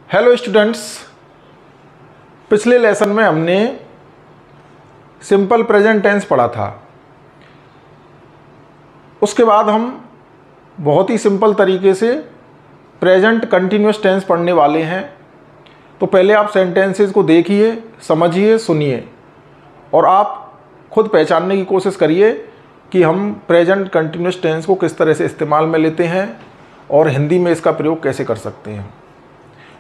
Hello students, पिछले lesson में हमने सिंपल प्रेजेंट टेंस पढ़ा था। उसके बाद हम बहुत ही सिंपल तरीके से प्रेजेंट कंटिन्यूअस टेंस पढ़ने वाले हैं। तो पहले आप सेंटेंसेस को देखिए, समझिए, सुनिए और आप खुद पहचानने की कोशिश करिए कि हम प्रेजेंट कंटिन्यूअस टेंस को किस तरह से इस्तेमाल में लेते हैं और हिंदी में इसका प्रयोग कैसे कर सकते हैं।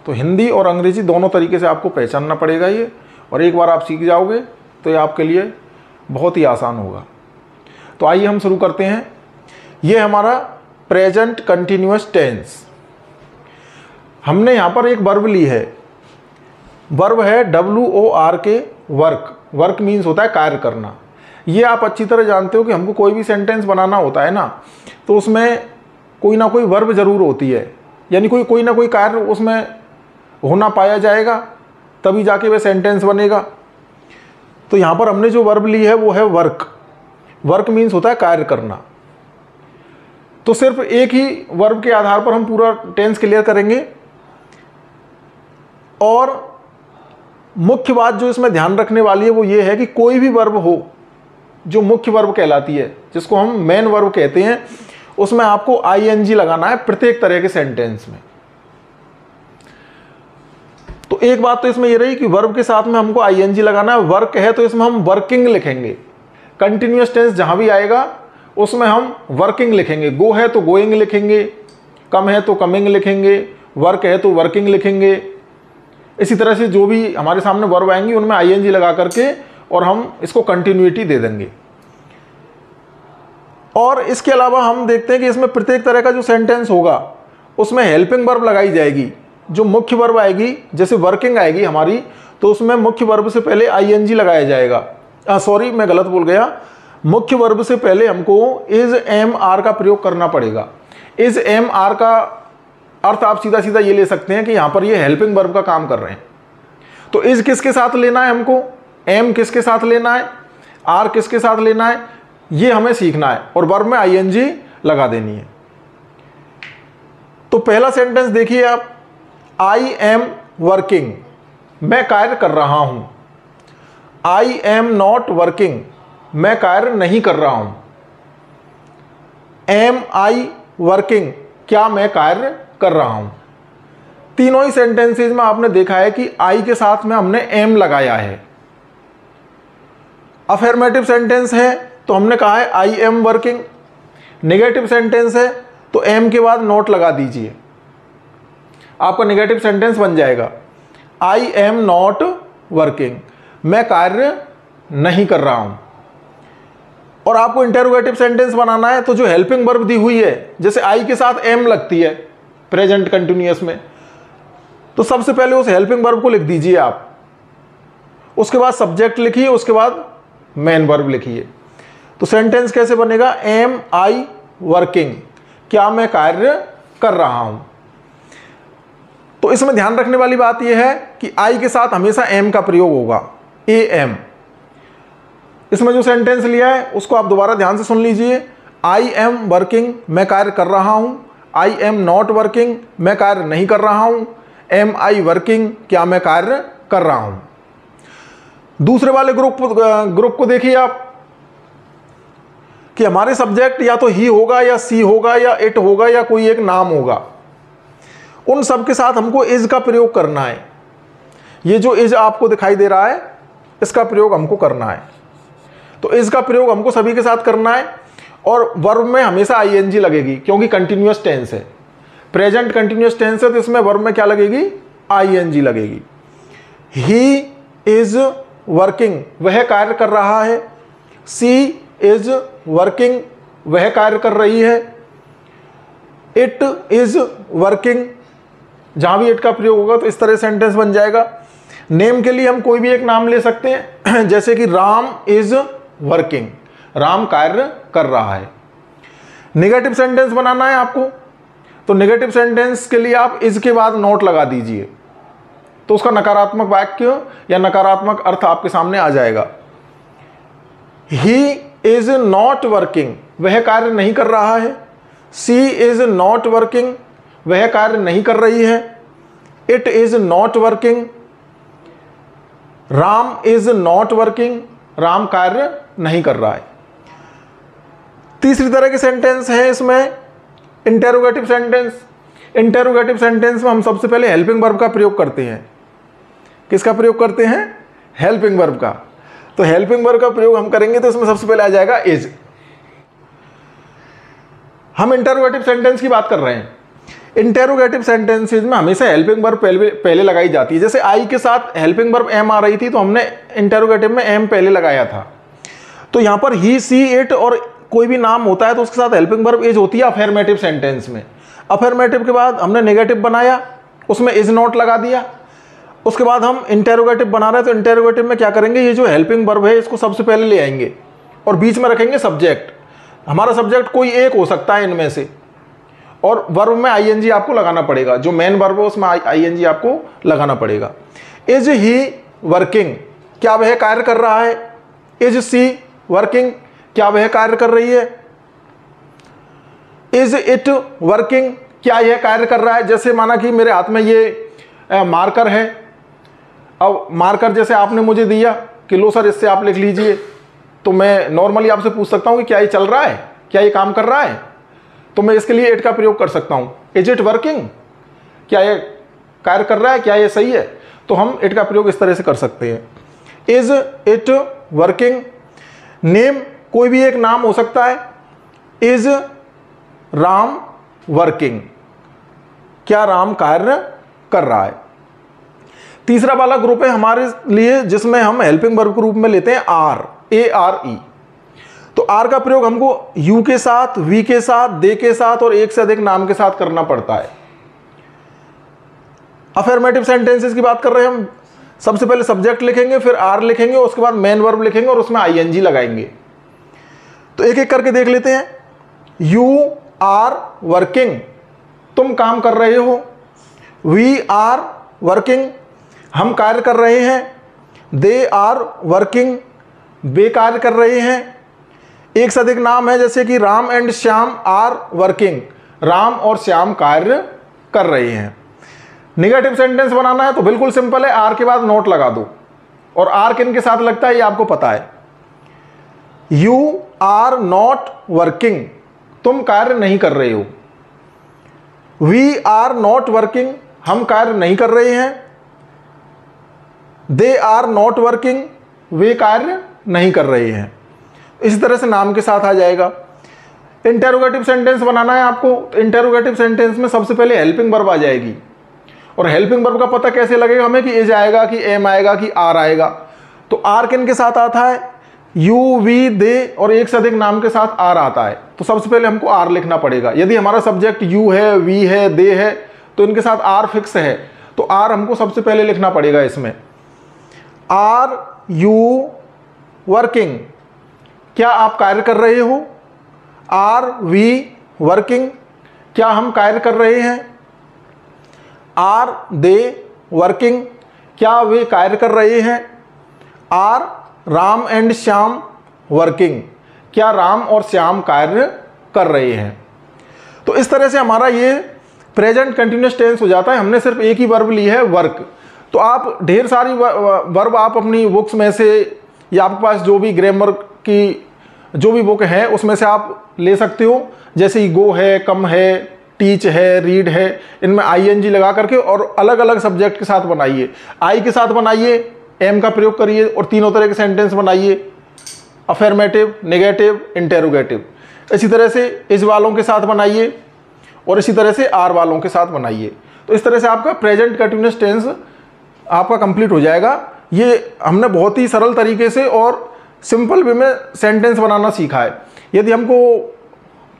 तो हिंदी और अंग्रेजी दोनों तरीके से आपको पहचानना पड़ेगा ये, और एक बार आप सीख जाओगे तो ये आपके लिए बहुत ही आसान होगा। तो आइए हम शुरू करते हैं। ये हमारा प्रेजेंट कंटिन्यूअस टेंस। हमने यहाँ पर एक वर्ब ली है। वर्ब है WORK, वर्क। वर्क मीन्स होता है कार्य करना। ये आप अच्छी तरह जानते हो कि हमको कोई भी सेंटेंस बनाना होता है ना, तो उसमें कोई ना कोई वर्ब जरूर होती है, यानी कोई ना कोई कार्य उसमें होना पाया जाएगा, तभी जाके वह सेंटेंस बनेगा। तो यहाँ पर हमने जो वर्ब ली है वो है वर्क। वर्क मीन्स होता है कार्य करना। तो सिर्फ एक ही वर्ब के आधार पर हम पूरा टेंस क्लियर करेंगे। और मुख्य बात जो इसमें ध्यान रखने वाली है वो ये है कि कोई भी वर्ब हो जो मुख्य वर्ब कहलाती है, जिसको हम मेन वर्ब कहते हैं, उसमें आपको ING लगाना है प्रत्येक तरह के सेंटेंस में। तो एक बात तो इसमें ये रही कि वर्ब के साथ में हमको ING लगाना है। वर्क है तो इसमें हम वर्किंग लिखेंगे। कंटिन्यूअस टेंस जहां भी आएगा उसमें हम वर्किंग लिखेंगे। गो है तो गोइंग लिखेंगे, कम है तो कमिंग लिखेंगे, वर्क है तो वर्किंग लिखेंगे। इसी तरह से जो भी हमारे सामने वर्ब आएंगी उनमें ING लगा करके और हम इसको कंटिन्यूटी दे देंगे। और इसके अलावा हम देखते हैं कि इसमें प्रत्येक तरह का जो सेंटेंस होगा उसमें हेल्पिंग वर्ब लगाई जाएगी। जो मुख्य वर्ब आएगी, जैसे वर्किंग आएगी हमारी, तो उसमें मुख्य वर्ब से पहले ING लगाया जाएगा। सॉरी, मैं गलत बोल गया। मुख्य वर्ब से पहले हमको इज एम आर का प्रयोग करना पड़ेगा। इज एम आर का अर्थ आप सीधा सीधा ये ले सकते हैं कि यहाँ पर ये हेल्पिंग वर्ब का काम कर रहे हैं। तो इज किसके साथ लेना है हमको, एम किसके साथ लेना है, आर किसके साथ लेना है, ये हमें सीखना है। और वर्ब में ING लगा देनी है। तो पहला सेंटेंस देखिए आप, आई एम वर्किंग, मैं कार्य कर रहा हूं। आई एम नॉट वर्किंग, मैं कार्य नहीं कर रहा हूं। एम आई वर्किंग, क्या मैं कार्य कर रहा हूं। तीनों ही सेंटेंसेज में आपने देखा है कि आई के साथ में हमने एम लगाया है। अफर्मेटिव सेंटेंस है तो हमने कहा है I am working. Negative sentence है तो एम के बाद नॉट लगा दीजिए, आपका नेगेटिव सेंटेंस बन जाएगा। आई एम नॉट वर्किंग, मैं कार्य नहीं कर रहा हूं। और आपको इंटेरोगेटिव सेंटेंस बनाना है तो जो हेल्पिंग वर्ब दी हुई है, जैसे आई के साथ एम लगती है प्रेजेंट कंटिन्यूअस में, तो सबसे पहले उस हेल्पिंग वर्ब को लिख दीजिए आप। उसके बाद सब्जेक्ट लिखिए, उसके बाद मेन वर्ब लिखिए। तो सेंटेंस कैसे बनेगा, एम आई वर्किंग, क्या मैं कार्य कर रहा हूं। तो इसमें ध्यान रखने वाली बात यह है कि आई के साथ हमेशा एम का प्रयोग होगा, AM। इसमें जो सेंटेंस लिया है उसको आप दोबारा ध्यान से सुन लीजिए। आई एम वर्किंग, मैं कार्य कर रहा हूं। आई एम नॉट वर्किंग, मैं कार्य नहीं कर रहा हूं। एम आई वर्किंग, क्या मैं कार्य कर रहा हूं। दूसरे वाले ग्रुप को देखिए आप कि हमारे सब्जेक्ट या तो ही होगा या सी होगा या इट होगा या कोई एक नाम होगा। उन सब के साथ हमको इज का प्रयोग करना है। ये जो इज आपको दिखाई दे रहा है इसका प्रयोग हमको करना है। तो इज का प्रयोग हमको सभी के साथ करना है। और वर्ब में हमेशा ING लगेगी क्योंकि कंटिन्यूअस टेंस है, प्रेजेंट कंटिन्यूअस टेंस है, तो इसमें वर्ब में क्या लगेगी, ING लगेगी। ही इज वर्किंग, वह कार्य कर रहा है। सी इज वर्किंग, वह कार्य कर रही है। इट इज वर्किंग, जहां भी इट का प्रयोग होगा तो इस तरह सेंटेंस बन जाएगा। नेम के लिए हम कोई भी एक नाम ले सकते हैं, जैसे कि राम इज वर्किंग, राम कार्य कर रहा है। नेगेटिव सेंटेंस बनाना है आपको, तो नेगेटिव सेंटेंस के लिए आप इज के बाद नॉट लगा दीजिए, तो उसका नकारात्मक वाक्य या नकारात्मक अर्थ आपके सामने आ जाएगा। ही इज नॉट वर्किंग, वह कार्य नहीं कर रहा है। सी इज नॉट वर्किंग, वह कार्य नहीं कर रही है। It is not working, Ram is not working, Ram कार्य नहीं कर रहा है। तीसरी तरह की सेंटेंस है इसमें इंटेरोगेटिव सेंटेंस। इंटेरोगेटिव सेंटेंस में हम सबसे पहले हेल्पिंग वर्ब का प्रयोग करते हैं। किसका प्रयोग करते हैं? हेल्पिंग वर्ब का। तो हेल्पिंग वर्ब का प्रयोग हम करेंगे तो इसमें सबसे पहले आ जाएगा इज। हम इंटेरोगेटिव सेंटेंस की बात कर रहे हैं। इंटेरोगेटिव सेंटेंसेज में हमेशा हेल्पिंग वर्ब पहले लगाई जाती है। जैसे आई के साथ हेल्पिंग वर्ब एम आ रही थी तो हमने इंटेरोगेटिव में एम पहले लगाया था। तो यहां पर ही, सी, इट और कोई भी नाम होता है तो उसके साथ हेल्पिंग वर्ब इज होती है अफर्मेटिव सेंटेंस में। अफर्मेटिव के बाद हमने नेगेटिव बनाया, उसमें इज नॉट लगा दिया। उसके बाद हम इंटेरोगेटिव बना रहे हैं तो इंटेरोगेटिव में क्या करेंगे, ये जो हेल्पिंग वर्ब है इसको सबसे पहले ले आएंगे और बीच में रखेंगे सब्जेक्ट। हमारा सब्जेक्ट कोई एक हो सकता है इनमें से, और वर्ब में आईएनजी आपको लगाना पड़ेगा। जो मेन वर्ब है उसमें आईएनजी आपको लगाना पड़ेगा। इज ही वर्किंग, क्या वह कार्य कर रहा है? इज सी वर्किंग, क्या वह कार्य कर रही है? इज इट वर्किंग, क्या यह कार्य कर रहा है? जैसे माना कि मेरे हाथ में ये मार्कर है, अब मार्कर जैसे आपने मुझे दिया कि लो सर इससे आप लिख लीजिए, तो मैं नॉर्मली आपसे पूछ सकता हूं कि क्या ये चल रहा है, क्या ये काम कर रहा है? तो मैं इसके लिए इट का प्रयोग कर सकता हूं। इज इट वर्किंग, क्या ये कार्य कर रहा है, क्या ये सही है? तो हम इट का प्रयोग इस तरह से कर सकते हैं। Is it working. नेम, कोई भी एक नाम हो सकता है। इज राम वर्किंग, क्या राम कार्य कर रहा है? तीसरा वाला ग्रुप है हमारे लिए जिसमें हम हेल्पिंग वर्ब के रूप में लेते हैं आर, ARE। तो आर का प्रयोग हमको यू के साथ, वी के साथ, दे के साथ और एक से अधिक नाम के साथ करना पड़ता है। अफर्मेटिव सेंटेंसेस की बात कर रहे हैं हम। सबसे पहले सब्जेक्ट लिखेंगे, फिर आर लिखेंगे, उसके बाद मेन वर्ब लिखेंगे और उसमें आईएनजी लगाएंगे। तो एक एक करके देख लेते हैं। यू आर वर्किंग, तुम काम कर रहे हो। वी आर वर्किंग, हम कार्य कर रहे हैं। दे आर वर्किंग, वे कार्य कर रहे हैं। एक से अधिक नाम है जैसे कि Ram and Shyam are working, Ram और श्याम कार्य कर रहे हैं। निगेटिव सेंटेंस बनाना है तो बिल्कुल सिंपल है, आर के बाद नोट लगा दो। और आर किन के साथ लगता है ये आपको पता है। यू आर नॉट वर्किंग, तुम कार्य नहीं कर रहे हो। वी आर नॉट वर्किंग, हम कार्य नहीं कर रहे हैं। दे आर नॉट वर्किंग, वे कार्य नहीं कर रहे हैं। इसी तरह से नाम के साथ आ जाएगा। इंटेरोगेटिव सेंटेंस बनाना है आपको, तो इंटेरोगेटिव सेंटेंस में सबसे पहले हेल्पिंग वर्ब आ जाएगी। और हेल्पिंग वर्ब का पता कैसे लगेगा हमें कि इज आएगा, कि एम आएगा, कि आर आएगा। तो आर किन के साथ आता है? यू, वी, दे और एक से अधिक नाम के साथ आर आता है। तो सबसे पहले हमको आर लिखना पड़ेगा। यदि हमारा सब्जेक्ट यू है, वी है, दे है तो इनके साथ आर फिक्स है, तो आर हमको सबसे पहले लिखना पड़ेगा इसमें। आर यू वर्किंग, क्या आप कार्य कर रहे हो? आर वी वर्किंग, क्या हम कार्य कर रहे हैं? आर दे वर्किंग, क्या वे कार्य कर रहे हैं? Are Ram and Shyam working, क्या राम और श्याम कार्य कर रहे हैं? तो इस तरह से हमारा ये प्रेजेंट कंटिन्यूअस टेंस हो जाता है। हमने सिर्फ एक ही वर्ब ली है, वर्क। तो आप ढेर सारी वर्ब आप अपनी बुक्स में से या आपके पास जो भी ग्रामर की जो भी बुक है उसमें से आप ले सकते हो। जैसे गो है, कम है, टीच है, रीड है, इनमें आईएनजी लगा करके और अलग अलग सब्जेक्ट के साथ बनाइए। आई के साथ बनाइए, एम का प्रयोग करिए और तीनों तरह के सेंटेंस बनाइए, अफर्मेटिव, नेगेटिव, इंटेरोगेटिव। इसी तरह से इस वालों के साथ बनाइए और इसी तरह से आर वालों के साथ बनाइए। तो इस तरह से आपका प्रेजेंट कंटिन्यूअस टेंस आपका कंप्लीट हो जाएगा। ये हमने बहुत ही सरल तरीके से और सिंपल वे में सेंटेंस बनाना सीखा है। यदि हमको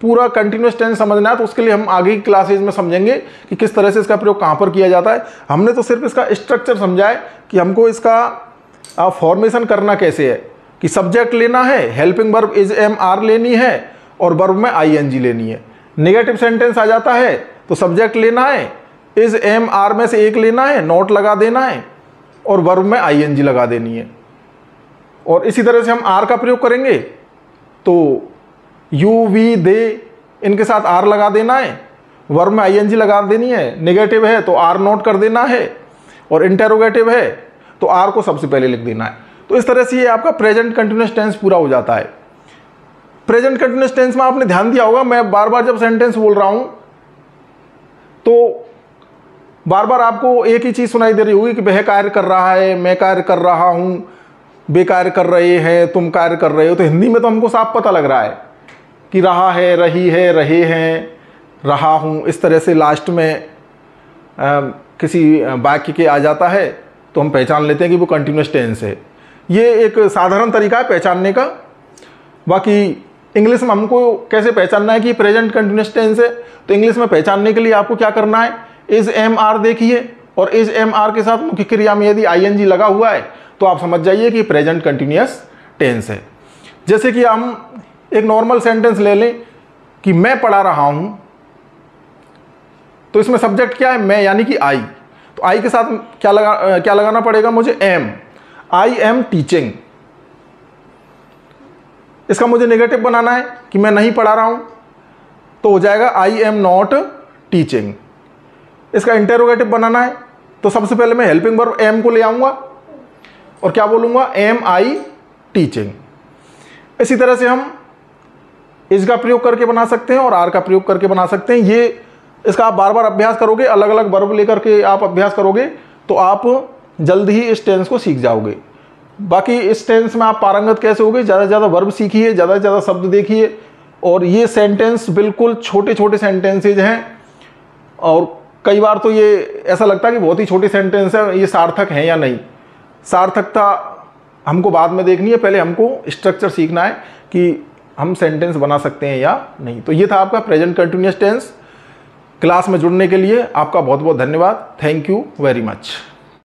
पूरा कंटिन्यूअस टेंस समझना है तो उसके लिए हम आगे की क्लासेज में समझेंगे कि किस तरह से इसका प्रयोग कहाँ पर किया जाता है। हमने तो सिर्फ इसका स्ट्रक्चर समझा है कि हमको इसका फॉर्मेशन करना कैसे है, कि सब्जेक्ट लेना है, helping verb is am are लेनी है और वर्ब में आईएनजी लेनी है। नेगेटिव सेंटेंस आ जाता है तो सब्जेक्ट लेना है, इज एम आर में से एक लेना है, नोट लगा देना है और वर्ब में आईएनजी लगा देनी है। और इसी तरह से हम आर का प्रयोग करेंगे तो यू, वी, दे इनके साथ आर लगा देना है वर्ब में आईएनजी लगा देनी है, नेगेटिव है तो आर नोट कर देना है, और इंटेरोगेटिव है तो आर को सबसे पहले लिख देना है। तो इस तरह से ये आपका प्रेजेंट कंटिन्यूअस टेंस पूरा हो जाता है। प्रेजेंट कंटिन्यूअस टेंस में आपने ध्यान दिया होगा, मैं बार बार जब सेंटेंस बोल रहा हूं तो बार बार आपको एक ही चीज सुनाई दे रही होगी कि वह कार्य कर रहा है, मैं कार्य कर रहा हूं, वे कार्य कर रहे हैं, तुम कार्य कर रहे हो। तो हिंदी में तो हमको साफ पता लग रहा है कि रहा है, रही है, रहे हैं, रहा हूं, इस तरह से लास्ट में किसी वाक्य के आ जाता है तो हम पहचान लेते हैं कि वो कंटिन्यूअस टेंस है। ये एक साधारण तरीका है पहचानने का। बाकी इंग्लिश में हमको कैसे पहचानना है कि प्रेजेंट कंटिन्यूअस टेंस है, तो इंग्लिश में पहचानने के लिए आपको क्या करना है, इज एम आर देखिए, और इज एम आर के साथ मुख्य क्रिया में यदि आईएनजी लगा हुआ है तो आप समझ जाइए कि प्रेजेंट कंटिन्यूअस टेंस है। जैसे कि हम एक नॉर्मल सेंटेंस ले लें कि मैं पढ़ा रहा हूं, तो इसमें सब्जेक्ट क्या है, मैं, यानी कि आई। तो आई के साथ क्या लगाना पड़ेगा मुझे, एम। I am teaching. इसका मुझे नेगेटिव बनाना है कि मैं नहीं पढ़ा रहा हूं, तो हो जाएगा आई एम नॉट टीचिंग। इसका इंटेरोगेटिव बनाना है तो सबसे पहले मैं हेल्पिंग वर्ब एम को ले आऊंगा और क्या बोलूंगा, एम आई टीचिंग। इसी तरह से हम इज का प्रयोग करके बना सकते हैं और आर का प्रयोग करके बना सकते हैं। ये इसका आप बार बार अभ्यास करोगे, अलग अलग वर्ब लेकर के आप अभ्यास करोगे तो आप जल्द ही इस टेंस को सीख जाओगे। बाकी इस टेंस में आप पारंगत कैसे होगे, ज़्यादा से ज़्यादा वर्ब सीखिए, ज़्यादा से ज़्यादा शब्द देखिए। और ये सेंटेंस बिल्कुल छोटे छोटे सेंटेंसेज हैं, और कई बार तो ये ऐसा लगता है कि बहुत ही छोटी सेंटेंस है, ये सार्थक है या नहीं। सार्थकता हमको बाद में देखनी है, पहले हमको स्ट्रक्चर सीखना है कि हम सेंटेंस बना सकते हैं या नहीं। तो ये था आपका प्रेजेंट कंटिन्यूअस टेंस। क्लास में जुड़ने के लिए आपका बहुत बहुत धन्यवाद। Thank you very much.